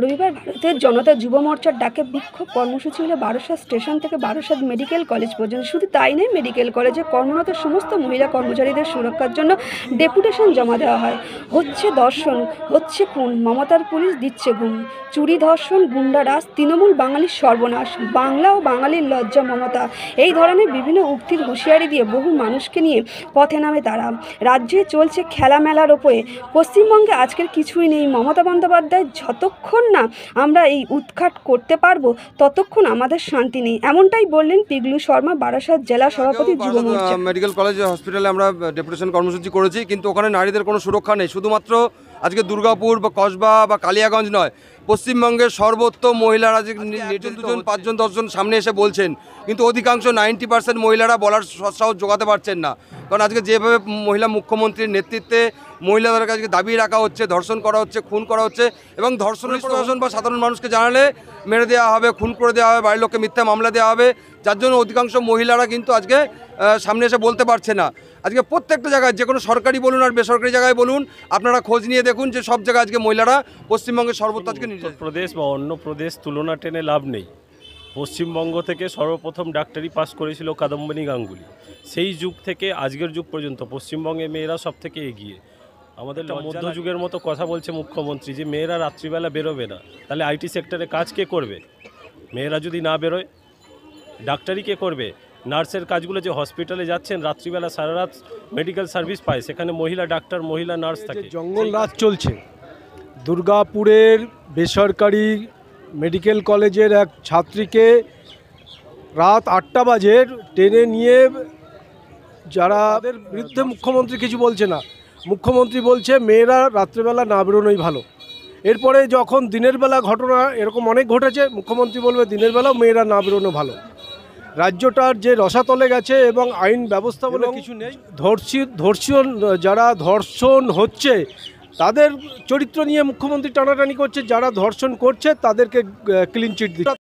রবিবার ভারতের জনতা যুব মোর্চার ডাকে বিক্ষোভ কর্মসূচি হলো বারাসাত স্টেশন থেকে বারাসাত মেডিকেল কলেজ পর্যন্ত। শুধু তাই নয়, মেডিকেল কলেজে কর্মরত সমস্ত মহিলা কর্মচারীদের সুরক্ষার জন্য ডেপুটেশন জমা দেওয়া হয়। হচ্ছে ধর্ষণ, হচ্ছে খুন, মমতার পুলিশ দিচ্ছে গুম, চুরি, ধর্ষণ, গুন্ডারাজ, তৃণমূল বাঙালির সর্বনাশ, বাংলা ও বাঙালির লজ্জা মমতা, এই ধরনের বিভিন্ন উক্তির হুঁশিয়ারি দিয়ে বহু মানুষকে নিয়ে পথে নামে তারা। রাজ্যে চলছে খেলামেলার ওপরে, পশ্চিমবঙ্গে আজকের কিছুই নেই। মমতা বন্দ্যোপাধ্যায় যতক্ষণ না আমরা এই উৎখাত করতে পারবো ততক্ষণ আমাদের শান্তি নেই, এমনটাই বললেন পিগলু শর্মা, বারাসাত জেলা সভাপতি যুব মোর্চা। মেডিকেল কলেজ হসপিটালে আমরা ডেপুটেশন কর্মসূচি করেছি, কিন্তু ওখানে নারীদের কোনো সুরক্ষা নেই। শুধুমাত্র আজকে দুর্গাপুর বা কসবা বা কালিয়াগঞ্জ নয়, পশ্চিমবঙ্গের সর্বোত্তম মহিলারা যে দুজন, পাঁচজন, 10 জন সামনে এসে বলছেন, কিন্তু অধিকাংশ 90% মহিলারা বলার সৎসাহস জোগাতে পারছেন না। কারণ আজকে যেভাবে মহিলা মুখ্যমন্ত্রীর নেতৃত্বে মহিলাদের কাছে দাবি রাখা হচ্ছে, ধর্ষণ করা হচ্ছে, খুন করা হচ্ছে, এবং ধর্ষণের প্রশাসন বা সাধারণ মানুষকে জানালে মেরে দেওয়া হবে, খুন করে দেওয়া হবে, বাড়ির লোককে মিথ্যা মামলা দেওয়া হবে, যার জন্য অধিকাংশ মহিলারা কিন্তু আজকে সামনে এসে বলতে পারছে না। আজকে প্রত্যেকটা জায়গায়, যে কোনো সরকারি বলুন আর বেসরকারি জায়গায় বলুন, আপনারা খোঁজ নিয়ে দেখুন যে সব জায়গায় আজকে মহিলারা পশ্চিমবঙ্গের সর্বত্র আজকে প্রদেশ বা অন্য প্রদেশ তুলনা টেনে লাভ নেই। পশ্চিমবঙ্গ থেকে সর্বপ্রথম ডাক্তারি পাস করেছিল কাদম্বিনী গাঙ্গুলি। সেই যুগ থেকে আজকের যুগ পর্যন্ত পশ্চিমবঙ্গে মেয়েরা সব থেকে এগিয়ে। আমাদের মধ্যযুগের মতো কথা বলছে মুখ্যমন্ত্রী যে মেয়েরা রাত্রিবেলা বেরোবে না, তাহলে আইটি সেক্টরে কাজ কে করবে? মেয়েরা যদি না বেরোয়, ডাক্তারি কে করবে? নার্সের কাজগুলো, যে হসপিটালে যাচ্ছেন রাত্রিবেলা সারা রাত মেডিকেল সার্ভিস পায়, সেখানে মহিলা ডাক্তার, মহিলা নার্স থাকে। জঙ্গল রাজ চলছে। দুর্গাপুরের বেসরকারি মেডিকেল কলেজের এক ছাত্রীকে রাত 8টা বাজে ট্রেনে নিয়ে, যারা তাদের বিরুদ্ধে মুখ্যমন্ত্রী কিছু বলছে না। মুখ্যমন্ত্রী বলছে মেয়েরা রাত্রেবেলা না বেরোনোই ভালো। এরপরে যখন দিনের বেলা ঘটনা এরকম অনেক ঘটেছে, মুখ্যমন্ত্রী বলবে দিনের বেলাও মেয়েরা না বেরোনো ভালো। রাজ্যটার যে রসাতলে গেছে এবং আইন ব্যবস্থা বলে কিছু নেই। ধর্ষণ, যারা ধর্ষণ হচ্ছে তাদের চরিত্র নিয়ে মুখ্যমন্ত্রী টানাটানি করছে, যারা ধর্ষণ করছে তাদেরকে ক্লিন চিট দিচ্ছে।